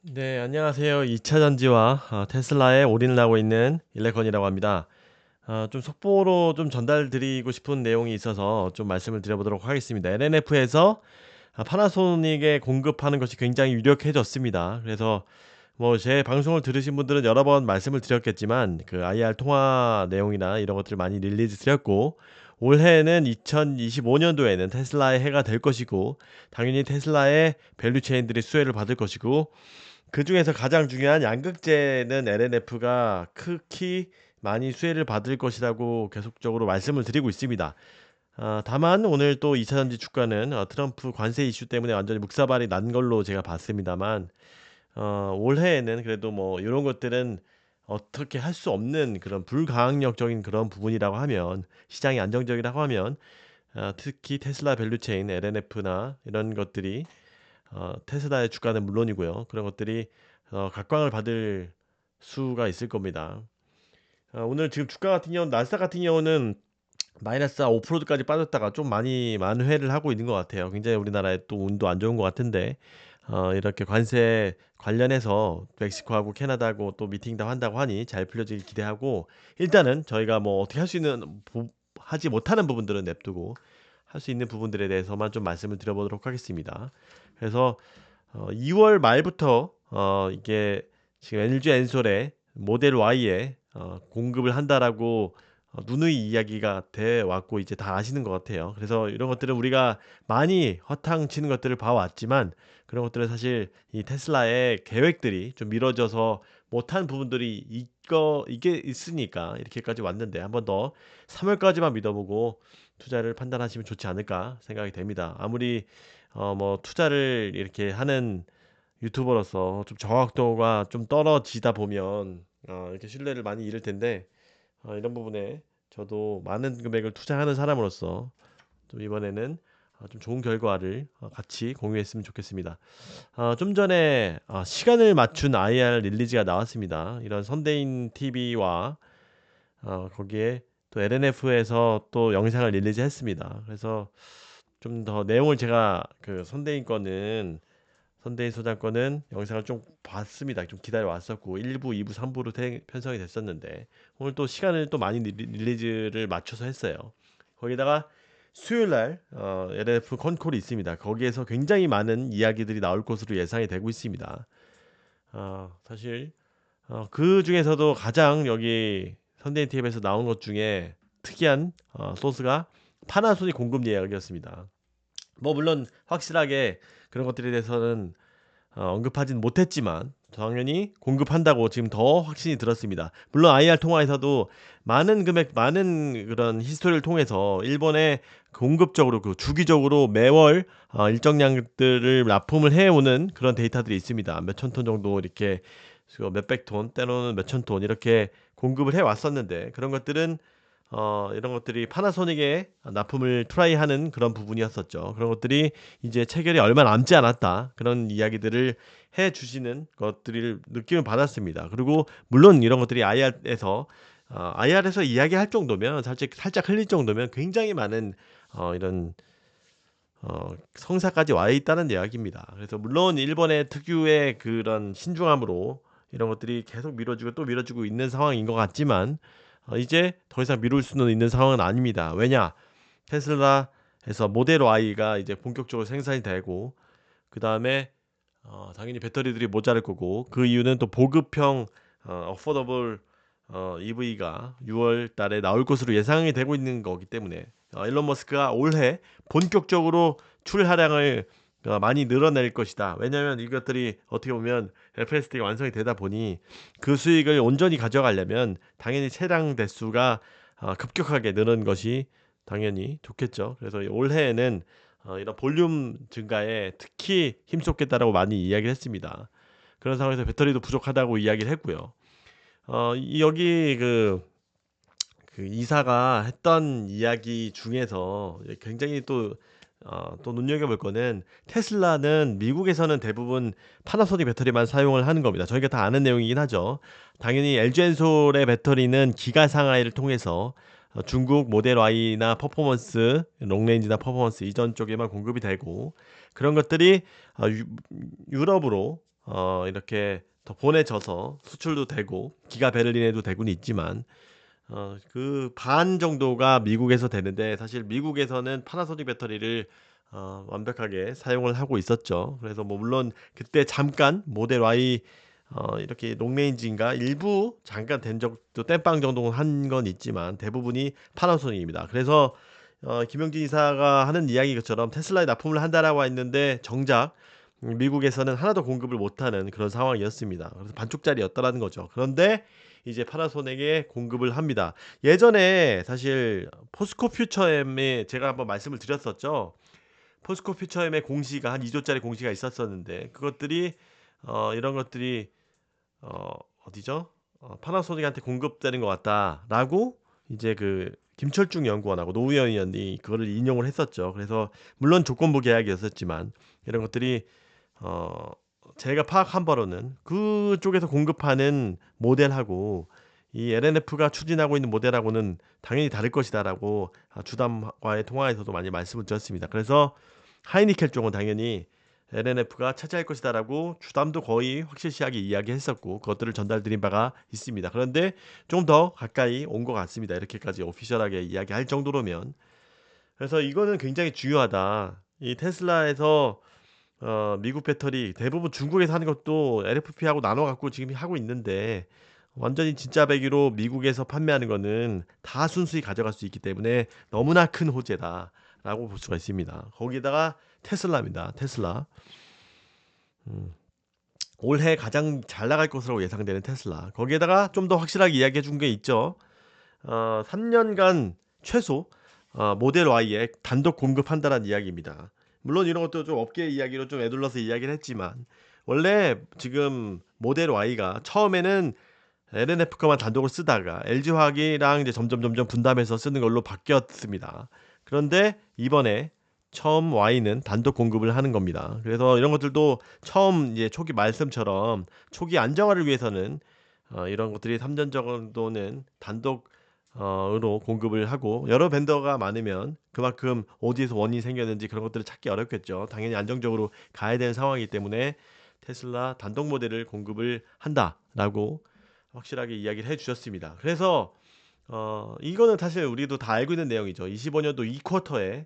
네, 안녕하세요. 2차 전지와 테슬라에 올인을 하고 있는 일레건이라고 합니다. 좀 속보로 좀 전달드리고 싶은 내용이 있어서 좀 말씀을 드려보도록 하겠습니다. LNF에서 파나소닉에 공급하는 것이 굉장히 유력해졌습니다. 그래서 뭐 제 방송을 들으신 분들은 여러 번 말씀을 드렸겠지만 그 IR 통화 내용이나 이런 것들을 많이 릴리즈 드렸고, 올해는 2025년도에는 테슬라의 해가 될 것이고, 당연히 테슬라의 밸류 체인들이 수혜를 받을 것이고, 그 중에서 가장 중요한 양극재는 LNF가 극히 많이 수혜를 받을 것이라고 계속적으로 말씀을 드리고 있습니다. 다만 오늘 또 2차전지 주가는 트럼프 관세 이슈 때문에 완전히 묵사발이 난 걸로 제가 봤습니다만, 올해에는 그래도 뭐 이런 것들은 어떻게 할 수 없는 그런 불가항력적인 그런 부분이라고 하면, 시장이 안정적이라고 하면, 특히 테슬라 밸류체인 LNF나 이런 것들이 테슬라의 주가는 물론이고요. 그런 것들이 각광을 받을 수가 있을 겁니다. 오늘 지금 주가 같은 경우는, 나스닥 같은 경우는 마이너스 5%까지 빠졌다가 좀 많이 만회를 하고 있는 것 같아요. 굉장히 우리나라의 또 운도 안 좋은 것 같은데, 이렇게 관세 관련해서 멕시코하고 캐나다하고 또 미팅도 한다고 하니 잘 풀려지길 기대하고, 일단은 저희가 뭐 어떻게 할 수 있는 하지 못하는 부분들은 냅두고 할 수 있는 부분들에 대해서만 좀 말씀을 드려보도록 하겠습니다. 그래서 2월 말부터 이게 지금 LG 엔솔의 모델 Y에 공급을 한다라고 누누이 이야기가 돼 왔고 이제 다 아시는 것 같아요. 그래서 이런 것들은 우리가 많이 허탕치는 것들을 봐왔지만, 그런 것들은 사실 이 테슬라의 계획들이 좀 미뤄져서 못한 부분들이 이게 있으니까 이렇게까지 왔는데, 한번 더 3월까지만 믿어보고 투자를 판단하시면 좋지 않을까 생각이 됩니다. 아무리 뭐 투자를 이렇게 하는 유튜버로서 좀 정확도가 좀 떨어지다 보면 이렇게 신뢰를 많이 잃을 텐데, 이런 부분에 저도 많은 금액을 투자하는 사람으로서 좀 이번에는 좀 좋은 결과를 같이 공유했으면 좋겠습니다. 좀 전에 시간을 맞춘 IR 릴리즈가 나왔습니다. 이런 선대인 TV와 거기에 또 LNF에서 또 영상을 릴리즈 했습니다. 그래서 좀 더 내용을 제가 그 선대인 소장 거는 영상을 좀 봤습니다. 좀 기다려 왔었고 1부, 2부, 3부로 편성이 됐었는데, 오늘 또 시간을 또 많이 릴리즈를 맞춰서 했어요. 거기다가 수요일 날 LF 컨콜이 있습니다. 거기에서 굉장히 많은 이야기들이 나올 것으로 예상이 되고 있습니다. 사실 그 중에서도 가장 여기 선대인 TV에서 나온 것 중에 특이한 소스가 파나소닉 공급 이야기였습니다. 뭐 물론 확실하게 그런 것들에 대해서는 언급하진 못했지만 당연히 공급한다고 지금 더 확신이 들었습니다. 물론 IR 통화에서도 많은 금액, 많은 그런 히스토리를 통해서 일본에 공급적으로 그 주기적으로 매월 일정량들을 납품을 해오는 그런 데이터들이 있습니다. 몇천 톤 정도 이렇게 몇백 톤, 때로는 몇천 톤 이렇게 공급을 해왔었는데, 그런 것들은 이런 것들이 파나소닉에 납품을 트라이하는 그런 부분이었었죠. 그런 것들이 이제 체결이 얼마 남지 않았다, 그런 이야기들을 해 주시는 것들을 느낌을 받았습니다. 그리고 물론 이런 것들이 IR에서 이야기할 정도면, 살짝 흘릴 정도면 굉장히 많은 이런 성사까지 와 있다는 이야기입니다. 그래서 물론 일본의 특유의 그런 신중함으로 이런 것들이 계속 미뤄지고 또 미뤄지고 있는 상황인 것 같지만, 이제 더 이상 미룰 수는 있는 상황은 아닙니다. 왜냐? 테슬라에서 모델 Y가 이제 본격적으로 생산이 되고, 그 다음에 당연히 배터리들이 모자랄 거고, 그 이유는 또 보급형 어포더블 EV가 6월 달에 나올 것으로 예상이 되고 있는 거기 때문에, 일론 머스크가 올해 본격적으로 출하량을 많이 늘어낼 것이다. 왜냐하면 이것들이 어떻게 보면 FSD가 완성이 되다 보니 그 수익을 온전히 가져가려면 당연히 차량 대수가 급격하게 느는 것이 당연히 좋겠죠. 그래서 올해에는 이런 볼륨 증가에 특히 힘쏟겠다라고 많이 이야기를 했습니다. 그런 상황에서 배터리도 부족하다고 이야기를 했고요. 여기 그 이사가 했던 이야기 중에서 굉장히 또 눈여겨볼 거는, 테슬라는 미국에서는 대부분 파나소닉 배터리만 사용을 하는 겁니다. 저희가 다 아는 내용이긴 하죠. 당연히 LG엔솔의 배터리는 기가 상하이를 통해서 중국 모델 Y나 퍼포먼스, 롱레인지나 퍼포먼스 이전 쪽에만 공급이 되고, 그런 것들이 유럽으로 이렇게 더 보내져서 수출도 되고 기가 베를린에도 되고는 있지만 그 반 정도가 미국에서 되는데 사실 미국에서는 파나소닉 배터리를 완벽하게 사용을 하고 있었죠. 그래서 뭐 물론 그때 잠깐 모델 Y 이렇게 롱레인지인가 일부 잠깐 된 적도 땜빵 정도 한 건 있지만 대부분이 파나소닉입니다. 그래서 김영진 이사가 하는 이야기 것처럼 테슬라에 납품을 한다라고 했는데 정작 미국에서는 하나도 공급을 못하는 그런 상황이었습니다. 그래서 반쪽짜리였다라는 거죠. 그런데 이제 파나소닉에 공급을 합니다. 예전에 사실 포스코 퓨처엠에 제가 한번 말씀을 드렸었죠. 포스코 퓨처엠의 공시가 한 2조짜리 공시가 있었었는데 그것들이 이런 것들이 어, 어디죠? 파나소닉한테 공급되는 것 같다라고 이제 그 김철중 연구원하고 노무현 의원이 그거를 인용을 했었죠. 그래서 물론 조건부 계약이었었지만 이런 것들이 어, 제가 파악한 바로는 그쪽에서 공급하는 모델하고 이 LNF가 추진하고 있는 모델하고는 당연히 다를 것이다라고 주담과의 통화에서도 많이 말씀을 드렸습니다. 그래서 하이니켈 쪽은 당연히 LNF가 차지할 것이다라고 주담도 거의 확실시하게 이야기했었고 그것들을 전달드린 바가 있습니다. 그런데 좀 더 가까이 온 것 같습니다. 이렇게까지 오피셜하게 이야기할 정도로면. 그래서 이거는 굉장히 중요하다. 이 테슬라에서 미국 배터리 대부분 중국에서 하는 것도 LFP하고 나눠 갖고 지금 하고 있는데 완전히 진짜 배기로 미국에서 판매하는 거는 다 순수히 가져갈 수 있기 때문에 너무나 큰 호재다라고 볼 수가 있습니다. 거기다가 테슬라입니다. 테슬라. 음, 올해 가장 잘 나갈 것으로 예상되는 테슬라. 거기에다가 좀 더 확실하게 이야기해 준 게 있죠. 3년간 최소 모델 Y에 단독 공급한다는 이야기입니다. 물론 이런 것도 좀 업계 이야기로 좀 애둘러서 이야기를 했지만 원래 지금 모델 Y가 처음에는 LNF 거만 단독을 쓰다가 LG화학이랑 이제 점점 분담해서 쓰는 걸로 바뀌었습니다. 그런데 이번에 처음 Y는 단독 공급을 하는 겁니다. 그래서 이런 것들도 처음 이제 초기 말씀처럼 초기 안정화를 위해서는 이런 것들이 3년 정도는 단독 으로 공급을 하고 여러 벤더가 많으면 그만큼 어디에서 원인이 생겼는지 그런 것들을 찾기 어렵겠죠. 당연히 안정적으로 가야 되는 상황이기 때문에 테슬라 단독 모델을 공급을 한다라고 확실하게 이야기를 해주셨습니다. 그래서 이거는 사실 우리도 다 알고 있는 내용이죠. 25년도 2쿼터에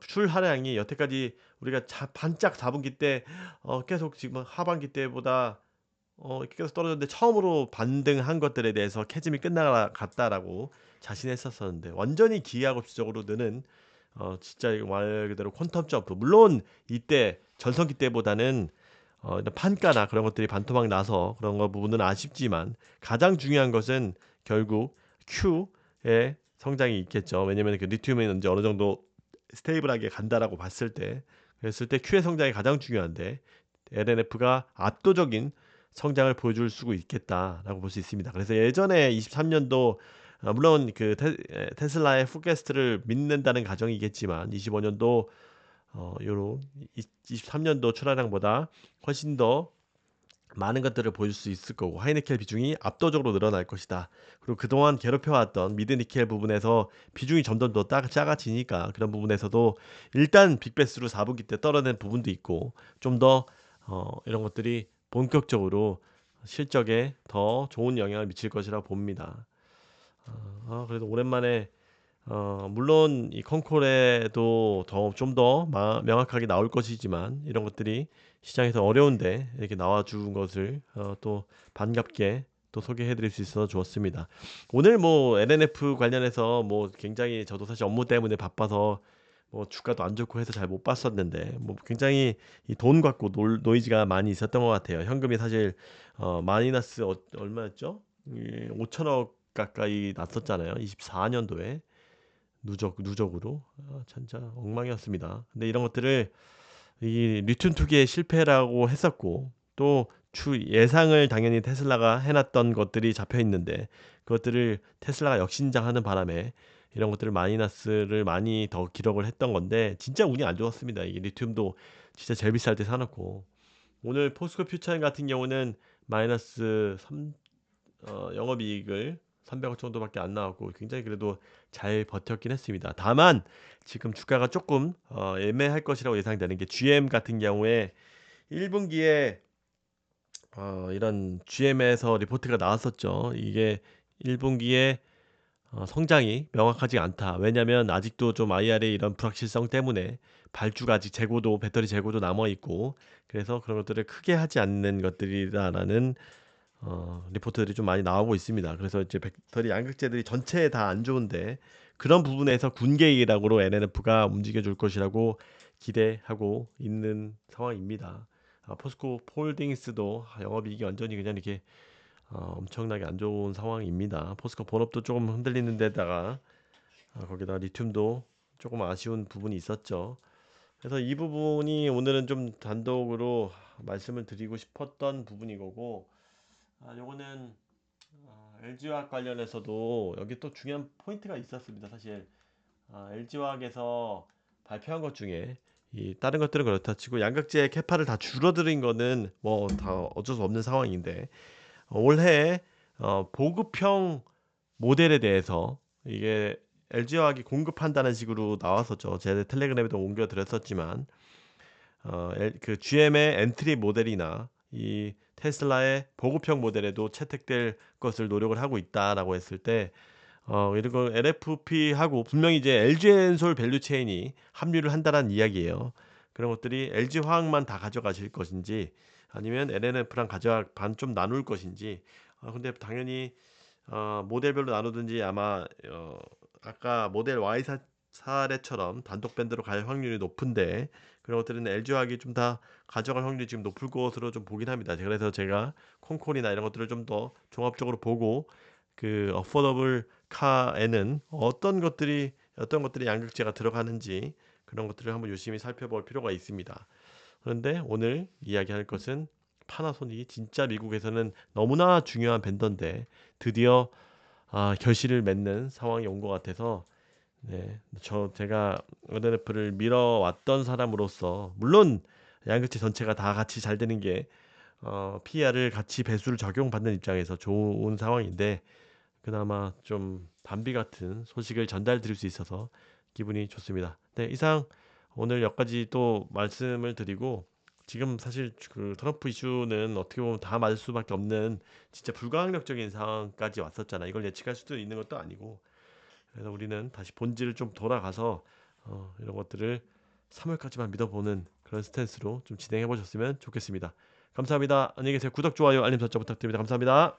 출하량이 여태까지 우리가 반짝 4분기 때 계속 지금 하반기 때보다 계속 떨어졌는데 처음으로 반등한 것들에 대해서 캐즘이 끝나갔다라고 자신했었었는데 완전히 기하급수적으로 느는 진짜 이거 말 그대로 퀀텀 점프. 물론 이때 전성기 때보다는 이런 판가나 그런 것들이 반토막 나서 그런 거 부분은 아쉽지만 가장 중요한 것은 결국 Q의 성장이 있겠죠. 왜냐면 그 리튬은 이제 어느 정도 스테이블하게 간다라고 봤을 때 그랬을 때 Q의 성장이 가장 중요한데 LNF가 압도적인 성장을 보여줄 수 있겠다라고 볼 수 있습니다. 그래서 예전에 23년도 물론 그 테슬라의 푸캐스트를 믿는다는 가정이겠지만 25년도 요런 23년도 출하량보다 훨씬 더 많은 것들을 보여줄 수 있을 거고 하이니켈 비중이 압도적으로 늘어날 것이다. 그리고 그동안 괴롭혀왔던 미드니켈 부분에서 비중이 점점 더 작아지니까 그런 부분에서도 일단 빅베스로 4분기 때 떨어낸 부분도 있고 좀 더 이런 것들이 본격적으로 실적에 더 좋은 영향을 미칠 것이라고 봅니다. 그래도 오랜만에 물론 이 컨콜에도 더 좀 더 명확하게 나올 것이지만 이런 것들이 시장에서 어려운데 이렇게 나와준 것을 또 반갑게 또 소개해드릴 수 있어서 좋았습니다. 오늘 뭐 LNF 관련해서 뭐 굉장히 저도 사실 업무 때문에 바빠서 뭐 주가도 안 좋고 해서 잘 못 봤었는데 뭐 굉장히 이 돈 갖고 노이즈가 많이 있었던 것 같아요. 현금이 사실 마이너스 얼마였죠? 5천억 가까이 났었잖아요. 24년도에. 누적으로 진짜 엉망이었습니다. 근데 이런 것들을 이 리튬 투기의 실패라고 했었고 또 추 예상을 당연히 테슬라가 해놨던 것들이 잡혀 있는데 그것들을 테슬라가 역신장하는 바람에 이런 것들을 마이너스를 많이 더 기록을 했던 건데 진짜 운이 안 좋았습니다. 이게 리튬도 진짜 제일 비쌀 때 사놓고 오늘 포스코 퓨처엠 같은 경우는 마이너스 3 영업이익을 300억 정도밖에 안 나왔고 굉장히 그래도 잘 버텼긴 했습니다. 다만 지금 주가가 조금 애매할 것이라고 예상되는 게 GM 같은 경우에 1분기에 이런 GM에서 리포트가 나왔었죠. 이게 1 분기에 성장이 명확하지 않다. 왜냐하면 아직도 좀 IR의 이런 불확실성 때문에 발주가 아직 재고도 배터리 재고도 남아 있고, 그래서 그런 것들을 크게 하지 않는 것들이다라는 리포트들이 좀 많이 나오고 있습니다. 그래서 이제 배터리 양극재들이 전체에 다 안 좋은데, 그런 부분에서 군계 일학으로 LNF가 움직여 줄 것이라고 기대하고 있는 상황입니다. 포스코 폴딩스도 영업이익이 완전히 그냥 이렇게 엄청나게 안 좋은 상황입니다. 포스코 본업도 조금 흔들리는 데다가 거기다가 리튬도 조금 아쉬운 부분이 있었죠. 그래서 이 부분이 오늘은 좀 단독으로 말씀을 드리고 싶었던 부분이 거고, 요거는 LG화학 관련해서도 여기 또 중요한 포인트가 있었습니다. 사실 LG화학에서 발표한 것 중에 이 다른 것들은 그렇다 치고 양극재 캐파를 다 줄어들인 거는 뭐 다 어쩔 수 없는 상황인데, 올해 보급형 모델에 대해서 이게 LG화학이 공급한다는 식으로 나왔었죠. 제 텔레그램에도 옮겨드렸었지만 그 GM의 엔트리 모델이나 이 테슬라의 보급형 모델에도 채택될 것을 노력을 하고 있다라고 했을 때, 이런 거 LFP하고 분명히 이제 LG엔솔 밸류체인이 합류를 한다라는 이야기예요. 그런 것들이 LG화학만 다 가져가실 것인지 아니면 LNF랑 가져가 반 좀 나눌 것인지. 근데 당연히 모델별로 나누든지 아마 아까 모델 Y 사례처럼 단독 밴드로 갈 확률이 높은데, 그런 것들은 LG화학이 좀 다 가져갈 확률이 지금 높을 것으로 좀 보긴 합니다. 그래서 제가 콩콜이나 이런 것들을 좀 더 종합적으로 보고 그 어포더블 카에는 어떤 것들이 양극재가 들어가는지 그런 것들을 한번 유심히 살펴볼 필요가 있습니다. 그런데 오늘 이야기할 것은 파나소닉이 진짜 미국에서는 너무나 중요한 벤더인데 드디어 결실을 맺는 상황이 온 것 같아서, 네, 제가 ONF를 밀어왔던 사람으로서 물론 양극재 전체가 다 같이 잘 되는 게 PER을 같이 배수를 적용받는 입장에서 좋은 상황인데, 그나마 좀 단비 같은 소식을 전달 드릴 수 있어서 기분이 좋습니다. 네, 이상 오늘 여기까지 또 말씀을 드리고, 지금 사실 그 트럼프 이슈는 어떻게 보면 다 맞을 수밖에 없는 진짜 불가항력적인 상황까지 왔었잖아. 이걸 예측할 수도 있는 것도 아니고. 그래서 우리는 다시 본질을 좀 돌아가서 이런 것들을 3월까지만 믿어보는 그런 스탠스로 좀 진행해 보셨으면 좋겠습니다. 감사합니다. 안녕히 계세요. 구독, 좋아요, 알림 설정 부탁드립니다. 감사합니다.